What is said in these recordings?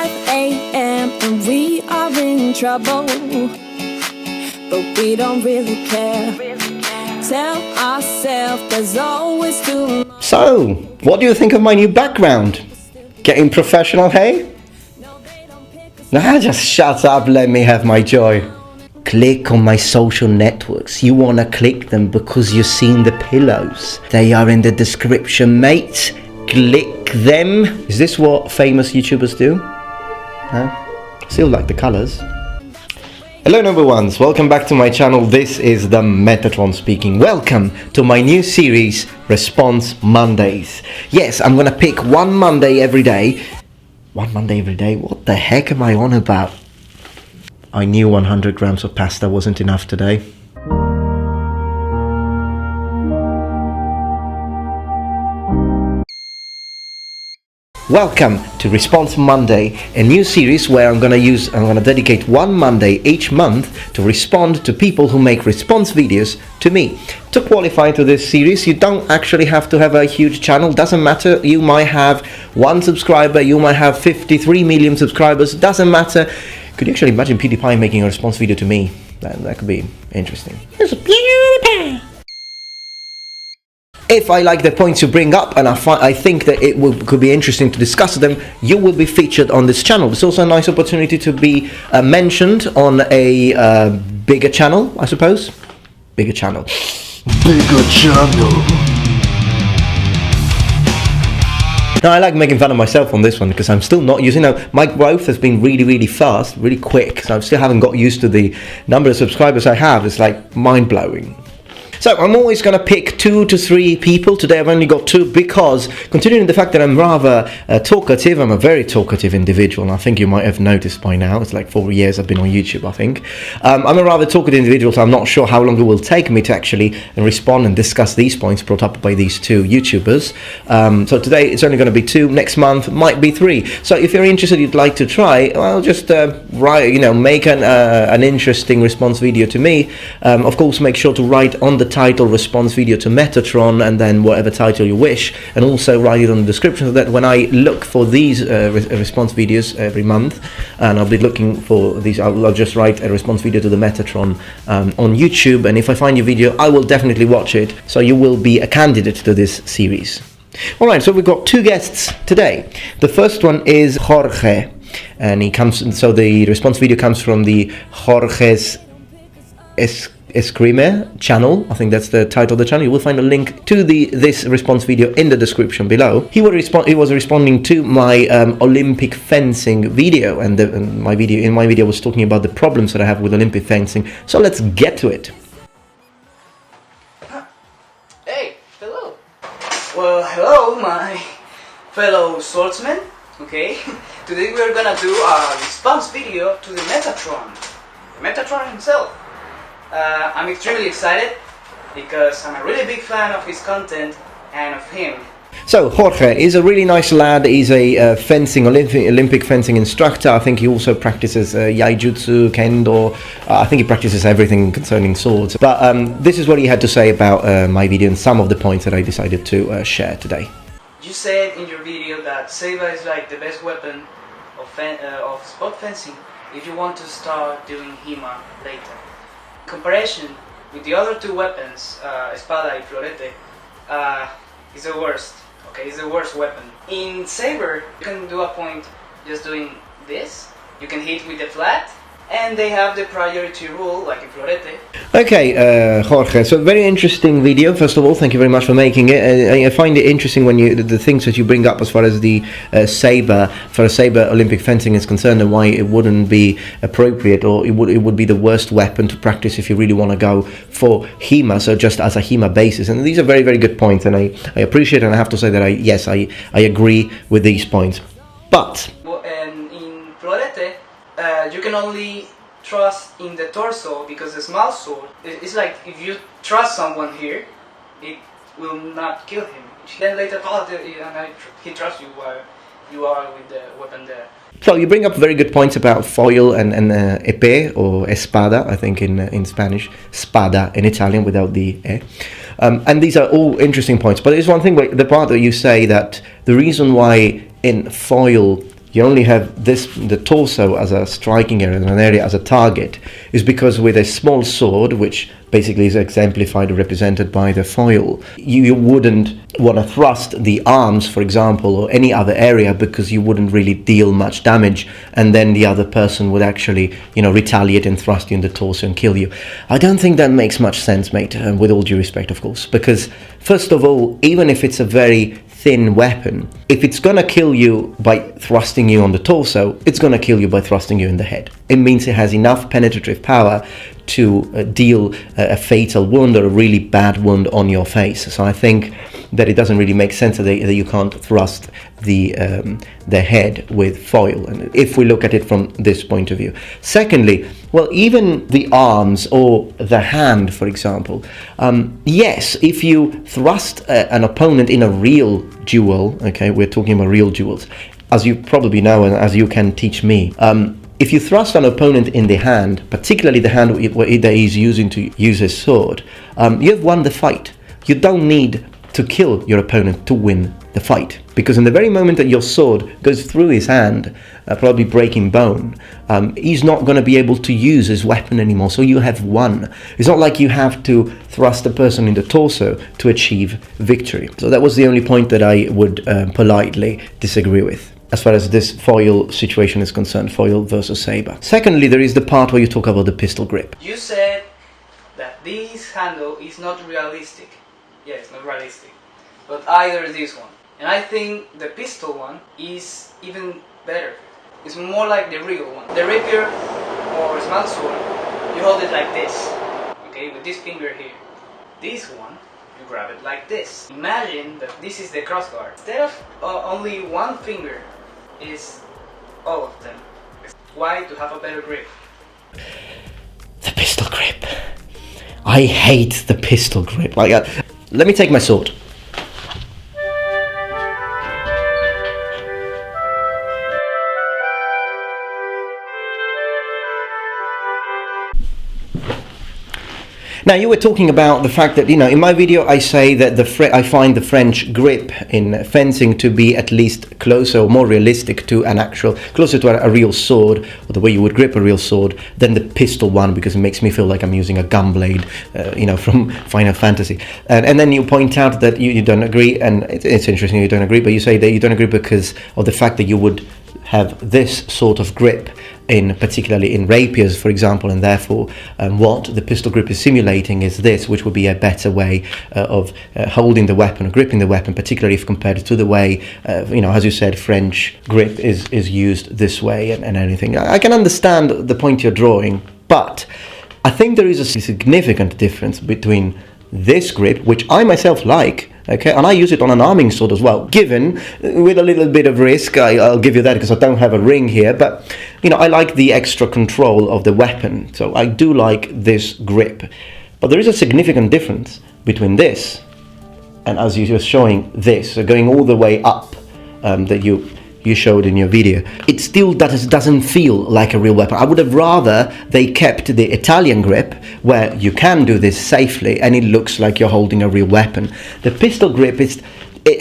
5 a.m. and we are in trouble, but we don't really care. Tell ourselves there's always too much. So, what do you think of my new background? Getting professional, hey? Nah, just shut up, let me have my joy. Click on my social networks. You wanna click them because you've seen the pillows. They are in the description, mate. Click them. Is this what famous YouTubers do? Huh? Still like the colours. Hello number ones, welcome back to my channel. This is the Metatron speaking. Welcome to my new series, Response Mondays. Yes, I'm gonna pick one Monday every day. One Monday every day? What the heck am I on about? I knew 100 grams of pasta wasn't enough today. Welcome to Response Monday, a new series where I'm gonna dedicate one Monday each month to respond to people who make response videos to me. To qualify to this series, you don't actually have to have a huge channel, doesn't matter. You might have 1 subscriber, you might have 53 million subscribers, doesn't matter. Could you actually imagine PewDiePie making a response video to me? That could be interesting. If I like the points you bring up and I think that could be interesting to discuss them, you will be featured on this channel. It's also a nice opportunity to be mentioned on a bigger channel, I suppose. Bigger channel. Bigger channel. Now, I like making fun of myself on this one because I'm still not using. My growth has been really fast, really quick. So I still haven't got used to the number of subscribers I have. It's like mind-blowing. So I'm always going to pick 2 to 3 people. Today I've only got 2 because, considering the fact that I'm rather talkative, I'm a very talkative individual, and I think you might have noticed by now. It's like 4 years I've been on YouTube, I think. I'm a rather talkative individual, so I'm not sure how long it will take me to actually respond and discuss these points brought up by these 2 YouTubers. So today it's only going to be 2. Next month might be 3. So if you're interested, you'd like to try, well, just make an interesting response video to me. Of course, make sure to write on the title response video to Metatron, and then whatever title you wish, and also write it on the description so that when I look for these response videos every month, and I'll be looking for these, I'll just write a response video to the Metatron on YouTube, and if I find your video I will definitely watch it, so you will be a candidate to this series. Alright, so we've got 2 guests today. The first one is Jorge, and so the response video comes from the Jorge's Escrime channel. I think that's the title of the channel. You will find a link to this response video in the description below. He was responding to my Olympic fencing video, and my video was talking about the problems that I have with Olympic fencing. So let's get to it. Hey, hello. Well, hello, my fellow swordsmen. Okay, today we're gonna do a response video to the Metatron himself. I'm extremely excited because I'm a really big fan of his content and of him. So Jorge is a really nice lad. He's a Olympic fencing instructor. I think he also practices Yaijutsu, Kendo. I think he practices everything concerning swords. But this is what he had to say about my video and some of the points that I decided to share today. You said in your video that Seiba is like the best weapon of spot fencing if you want to start doing HEMA later. Comparison with the other 2 weapons, Espada and Florete, is the worst. Okay, it's the worst weapon. In Saber, you can do a point just doing this. You can hit with the flat, and they have the priority rule like in Florete. Okay, Jorge, so very interesting video. First of all, thank you very much for making it. I find it interesting when the things that you bring up as far as the saber Olympic fencing is concerned, and why it wouldn't be appropriate, or it would be the worst weapon to practice if you really want to go for HEMA, so just as a HEMA basis. And these are very good points, and I appreciate it, and I have to say that I agree with these points. But and in Florete, you can only trust in the torso, because the small sword, it's like if you trust someone here, it will not kill him. Then later, he trusts you while you are with the weapon there. So you bring up very good points about foil and épée or espada, I think in Spanish, spada in Italian without the e. And these are all interesting points. But there's one thing, the part that you say that the reason why in foil you only have the torso as a striking area, and an area as a target, is because with a small sword, which basically is exemplified or represented by the foil, you wouldn't want to thrust the arms, for example, or any other area, because you wouldn't really deal much damage, and then the other person would actually, retaliate and thrust you in the torso and kill you. I don't think that makes much sense, mate, with all due respect, of course, because first of all, even if it's a very thin weapon, if it's gonna kill you by thrusting you on the torso, it's gonna kill you by thrusting you in the head. It means it has enough penetrative power to deal a fatal wound or a really bad wound on your face. So I think that it doesn't really make sense that you can't thrust the head with foil, and if we look at it from this point of view. Secondly, well, even the arms or the hand, for example, yes, if you thrust an opponent in a real duel, okay, we're talking about real duels, as you probably know and as you can teach me, if you thrust an opponent in the hand, particularly the hand where he's using to use his sword, you have won the fight. You don't need to kill your opponent to win the fight, because in the very moment that your sword goes through his hand, probably breaking bone, he's not going to be able to use his weapon anymore, so you have won. It's not like you have to thrust a person in the torso to achieve victory. So that was the only point that I would politely disagree with, as far as this foil situation is concerned, foil versus saber. Secondly, there is the part where you talk about the pistol grip. You said that this handle is not realistic. Yeah, it's not realistic. But either this one. And I think the pistol one is even better. It's more like the real one. The rapier or small sword, you hold it like this. Okay, with this finger here. This one, you grab it like this. Imagine that this is the crossguard. Instead of only one finger, is all of them. Why? To have a better grip. The pistol grip. I hate the pistol grip. Let me take my sword. Now, you were talking about the fact that, in my video I say that I find the French grip in fencing to be at least closer or more realistic to closer to a real sword, or the way you would grip a real sword, than the pistol one, because it makes me feel like I'm using a gun blade, from Final Fantasy. And then you point out that you don't agree, and it's interesting you don't agree, but you say that you don't agree because of the fact that you would have this sort of grip particularly in rapiers, for example, and therefore what the pistol grip is simulating is this, which would be a better way of holding the weapon or gripping the weapon, particularly if compared to the way, as you said, French grip is used this way and anything. I can understand the point you're drawing, but I think there is a significant difference between this grip, which I myself like, okay, and I use it on an arming sword as well, given with a little bit of risk. I'll give you that because I don't have a ring here, but I like the extra control of the weapon, so I do like this grip. But there is a significant difference between this and, as you were showing, this, so going all the way up, that you showed in your video. It still doesn't feel like a real weapon. I would have rather they kept the Italian grip, where you can do this safely and it looks like you're holding a real weapon. The pistol grip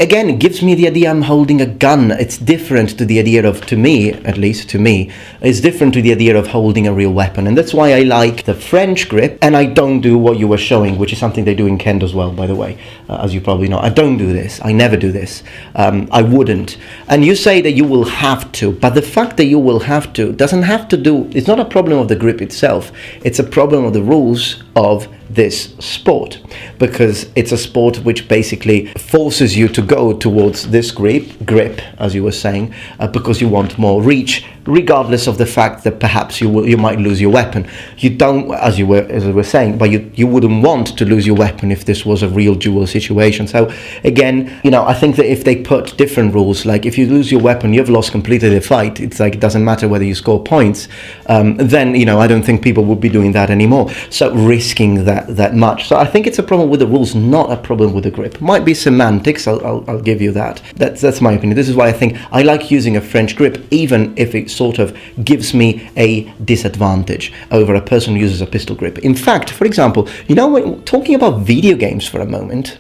again, it gives me the idea I'm holding a gun. It's different to the idea of, to me, it's different to the idea of holding a real weapon. And that's why I like the French grip, and I don't do what you were showing, which is something they do in Kendo as well, by the way, as you probably know. I don't do this. I never do this. I wouldn't. And you say that you will have to, but the fact that you will have to doesn't have to do, it's not a problem of the grip itself. It's a problem of the rules of this sport, because it's a sport which basically forces you to go towards this grip, as you were saying, because you want more reach, regardless of the fact that perhaps you might lose your weapon. You don't, as you were saying, but you wouldn't want to lose your weapon if this was a real duel situation. So again, I think that if they put different rules, like if you lose your weapon, you've lost completely the fight. It's like it doesn't matter whether you score points. Then I don't think people would be doing that anymore. So risking that much. So I think it's a problem with the rules, not a problem with the grip. Might be semantics. I'll give you that. That's my opinion. This is why I think I like using a French grip, even if it sort of gives me a disadvantage over a person who uses a pistol grip. In fact, for example, when talking about video games for a moment,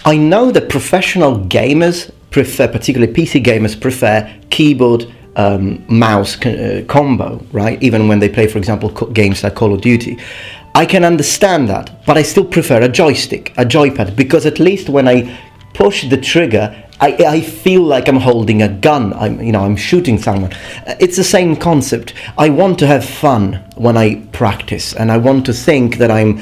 I know that professional gamers prefer, particularly PC gamers, prefer keyboard mouse combo, right? Even when they play, for example, games like Call of Duty. I can understand that, but I still prefer a joystick, a joypad, because at least when I push the trigger, I feel like I'm holding a gun. I'm shooting someone. It's the same concept. I want to have fun when I practice, and I want to think that I'm,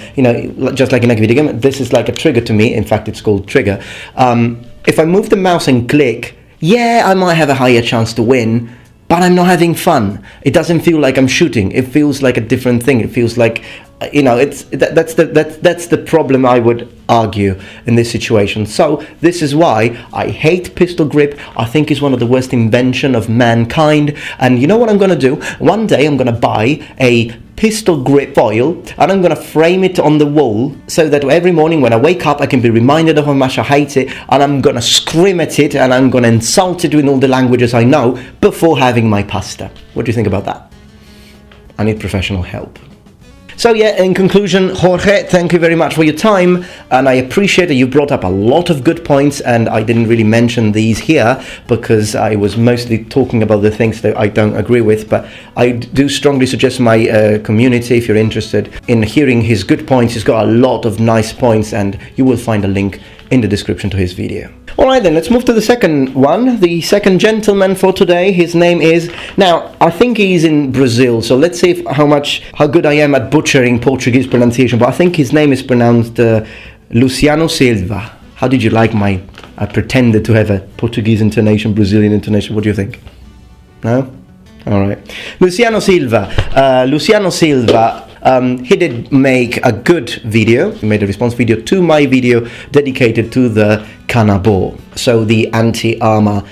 just like in a video game, this is like a trigger to me. In fact, it's called trigger. If I move the mouse and click, yeah, I might have a higher chance to win, but I'm not having fun. It doesn't feel like I'm shooting. It feels like a different thing. It feels like, that's the problem, I would argue, in this situation. So this is why I hate pistol grip. I think it's one of the worst invention of mankind. And you know what I'm going to do? One day I'm going to buy a pistol grip foil and I'm going to frame it on the wall so that every morning when I wake up I can be reminded of how much I hate it, and I'm going to scream at it and I'm going to insult it in all the languages I know before having my pasta. What do you think about that? I need professional help. So yeah, in conclusion, Jorge, thank you very much for your time, and I appreciate that you brought up a lot of good points, and I didn't really mention these here because I was mostly talking about the things that I don't agree with, but I do strongly suggest my community, if you're interested in hearing his good points. He's got a lot of nice points, and you will find a link in the description to his video. Alright then, let's move to the second one, the second gentleman for today. His name is, now I think he's in Brazil, so let's see how good I am at butchering Portuguese pronunciation, but I think his name is pronounced Luciano Silva. How did you like I pretended to have a Portuguese intonation, Brazilian intonation. What do you think? No? Alright. Luciano Silva. He did make a good video. He made a response video to my video dedicated to the Kanabo, so the anti-armor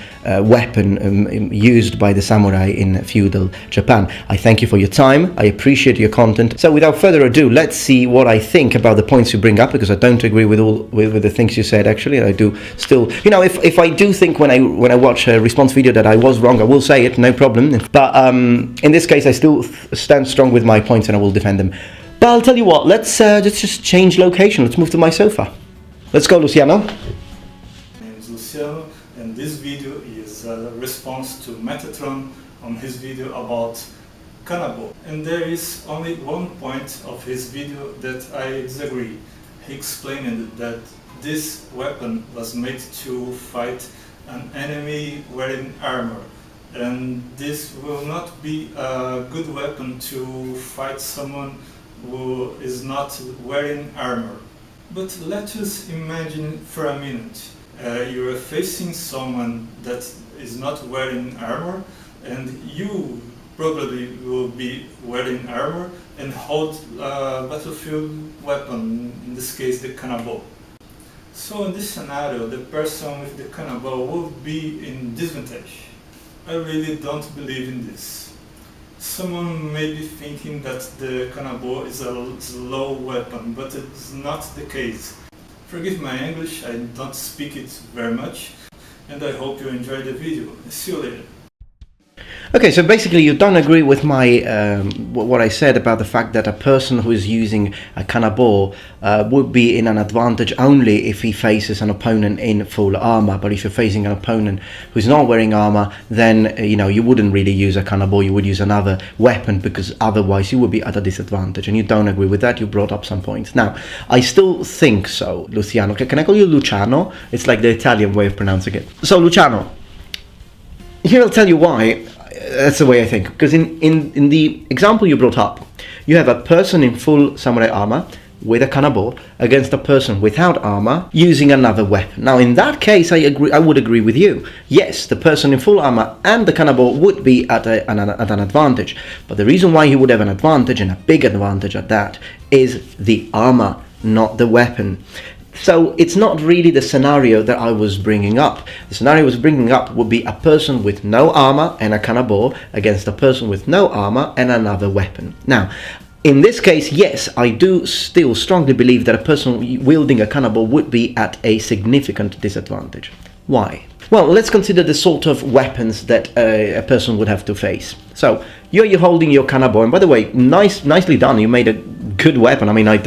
weapon used by the samurai in feudal Japan. I thank you for your time. I appreciate your content. So without further ado, let's see what I think about the points you bring up, because I don't agree with with the things you said. Actually, I do still, if I do think when I watch a response video that I was wrong, I will say it, no problem. But in this case, I still stand strong with my points and I will defend them. But I'll tell you what, let's just change location. Let's move to my sofa. Let's go, Luciano. My name is Luciano, and this video is a response to Metatron on his video about Kanabo. And there is only one point of his video that I disagree. He explained that this weapon was made to fight an enemy wearing armor, and this will not be a good weapon to fight someone who is not wearing armor. But let us imagine for a minute, you are facing someone that is not wearing armor, and you probably will be wearing armor and hold a battlefield weapon, in this case the Kanabo. So in this scenario, the person with the Kanabo will be in disadvantage. I really don't believe in this. Someone may be thinking that the Kanabo is a low weapon, but it's not the case. Forgive my English, I don't speak it very much, and I hope you enjoyed the video. See you later. Okay, so basically you don't agree with my what I said about the fact that a person who is using a Kanabo would be in an advantage only if he faces an opponent in full armor. But if you're facing an opponent who's not wearing armor, then you wouldn't really use a Kanabo. You would use another weapon, because otherwise you would be at a disadvantage. And you don't agree with that. You brought up some points. Now, I still think so, Luciano. Can I call you Luciano? It's like the Italian way of pronouncing it. So, Luciano, here I'll tell you why. That's the way I think, because in the example you brought up, you have a person in full samurai armor with a Kanabo against a person without armor using another weapon. Now in that case, I would agree with you. Yes, the person in full armor and the Kanabo would be at an advantage, but the reason why he would have an advantage, and a big advantage at that, is the armor, not the weapon. So it's not really the scenario that I was bringing up. The scenario I was bringing up would be a person with no armor and a Kanabo against a person with no armor and another weapon. Now, in this case, yes, I do still strongly believe that a person wielding a Kanabo would be at a significant disadvantage. Why? Well, let's consider the sort of weapons that a person would have to face. So, you're holding your Kanabo, and by the way, nicely done. You made a good weapon. I mean, I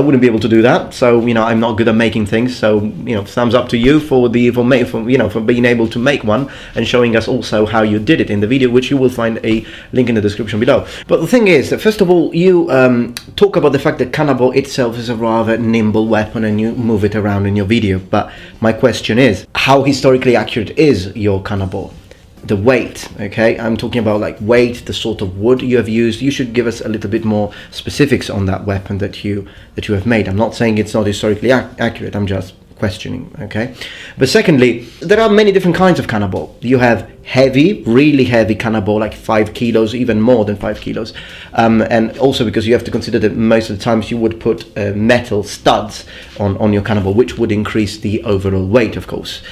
wouldn't be able to do that. So, you know, I'm not good at making things. So, you know, thumbs up to you for being able to make one and showing us also how you did it in the video, which you will find a link in the description below. But the thing is that first of all, you talk about the fact that Kanabo itself is a rather nimble weapon and you move it around in your video. But my question is, how historically accurate is your Kanabo? The weight, okay? I'm talking about like weight, the sort of wood you have used. You should give us a little bit more specifics on that weapon that you have made. I'm not saying it's not historically accurate, I'm just questioning, okay? But secondly, there are many different kinds of Kanabo. You have heavy, really heavy Kanabo, like 5 kilos, even more than 5 kilos. And also because you have to consider that most of the times you would put metal studs on your Kanabo, which would increase the overall weight, of course,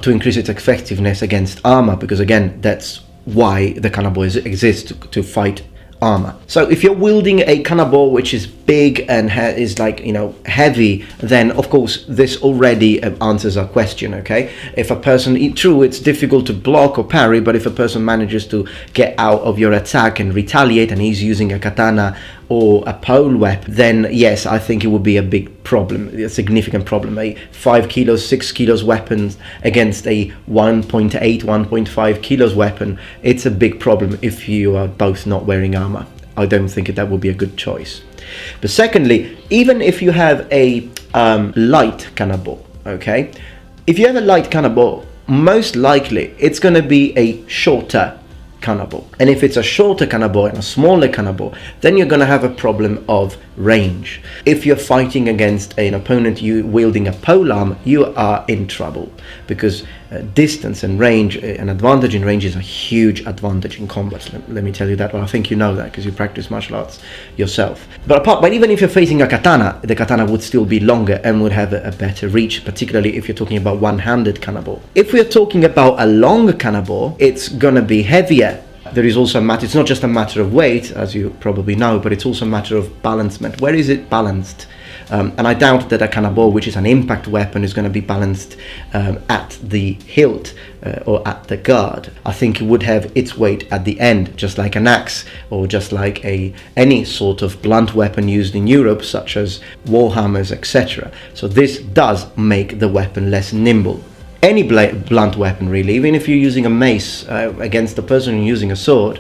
to increase its effectiveness against armor, because again, that's why the Kanabo exists, to fight armor. So if you're wielding a Kanabo which is big and is like, you know, heavy, then of course this already answers our question, okay? If a person, true, it's difficult to block or parry, but if a person manages to get out of your attack and retaliate, and he's using a katana or a pole weapon, then yes, I think it would be a big problem, a significant problem. A 5 kilos, 6 kilos weapon against a 1.8, 1.5 kilos weapon, it's a big problem if you are both not wearing armor. I don't think that would be a good choice. But secondly, even if you have a light Kanabo, okay? If you have a light Kanabo, most likely it's going to be a shorter Kanabo. And if it's a shorter Kanabo and a smaller Kanabo, then you're going to have a problem of range. If you're fighting against an opponent wielding a polearm, you are in trouble, because distance and range, an advantage in range is a huge advantage in combat. Let me tell you that. Well, I think you know that because you practice martial arts yourself. But even if you're facing a katana, the katana would still be longer and would have a better reach, particularly if you're talking about one-handed Kanabo. If we're talking about a longer Kanabo, it's gonna be heavier. There is also a matter, it's not just a matter of weight, as you probably know, but it's also a matter of balancement. Where is it balanced? And I doubt that a Kanabo, which is an impact weapon, is going to be balanced at the hilt or at the guard. I think it would have its weight at the end, just like an axe, or just like any sort of blunt weapon used in Europe, such as war hammers, etc. So this does make the weapon less nimble. Any blunt weapon, really, even if you're using a mace against the person using a sword,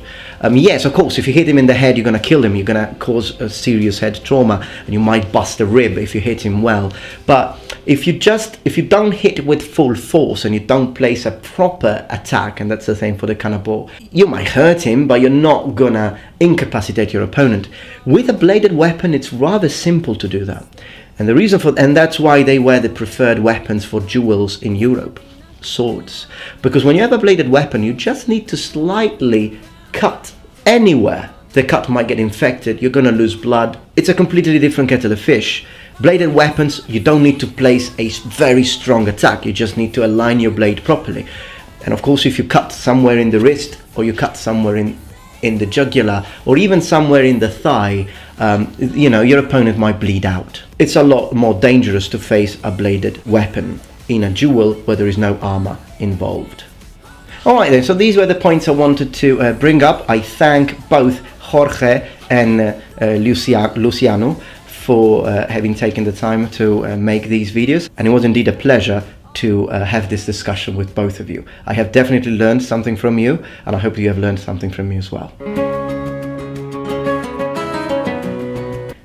yes, of course, if you hit him in the head, you're going to kill him, you're going to cause a serious head trauma, and you might bust a rib if you hit him well. But if you don't hit with full force and you don't place a proper attack, and that's the same for the Kanabo, you might hurt him, but you're not going to incapacitate your opponent. With a bladed weapon, it's rather simple to do that. And the reason and that's why they were the preferred weapons for duels in Europe, swords. Because when you have a bladed weapon, you just need to slightly cut anywhere. The cut might get infected, you're going to lose blood. It's a completely different kettle of fish. Bladed weapons, you don't need to place a very strong attack, you just need to align your blade properly. And of course, if you cut somewhere in the wrist, or you cut somewhere in the jugular, or even somewhere in the thigh, you know, your opponent might bleed out. It's a lot more dangerous to face a bladed weapon in a duel where there is no armor involved. Alright then, so these were the points I wanted to bring up. I thank both Jorge and Luciano for having taken the time to make these videos, and it was indeed a pleasure to have this discussion with both of you. I have definitely learned something from you, and I hope you have learned something from me as well.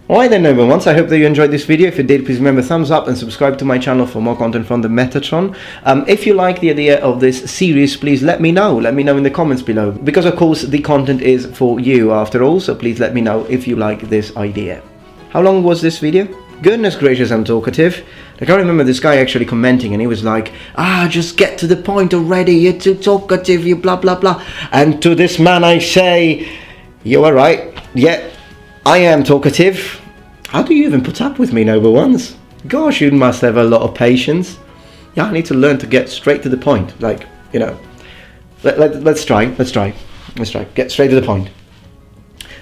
Alright then, everyone, so I hope that you enjoyed this video. If you did, please remember thumbs up and subscribe to my channel for more content from the Metatron. If you like the idea of this series, please let me know. Let me know in the comments below, because of course the content is for you after all, so please let me know if you like this idea. How long was this video? Goodness gracious, I'm talkative. I can't remember this guy actually commenting, and he was like, just get to the point already, you're too talkative, you blah blah blah. And to this man I say, you are right, yeah, I am talkative. How do you even put up with me, noble ones? Gosh, you must have a lot of patience. Yeah, I need to learn to get straight to the point, like, you know. Let's try, get straight to the point.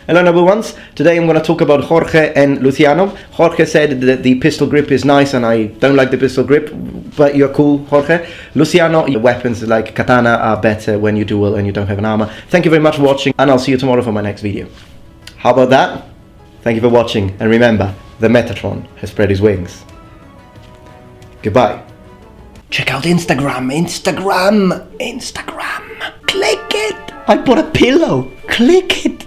Hello, noble ones. Today I'm going to talk about Jorge and Luciano. Jorge said that the pistol grip is nice and I don't like the pistol grip, but you're cool, Jorge. Luciano, your weapons like katana are better when you duel and you don't have an armor. Thank you very much for watching, and I'll see you tomorrow for my next video. How about that? Thank you for watching, and remember, the Metatron has spread his wings. Goodbye. Check out Instagram. Click it. I bought a pillow. Click it.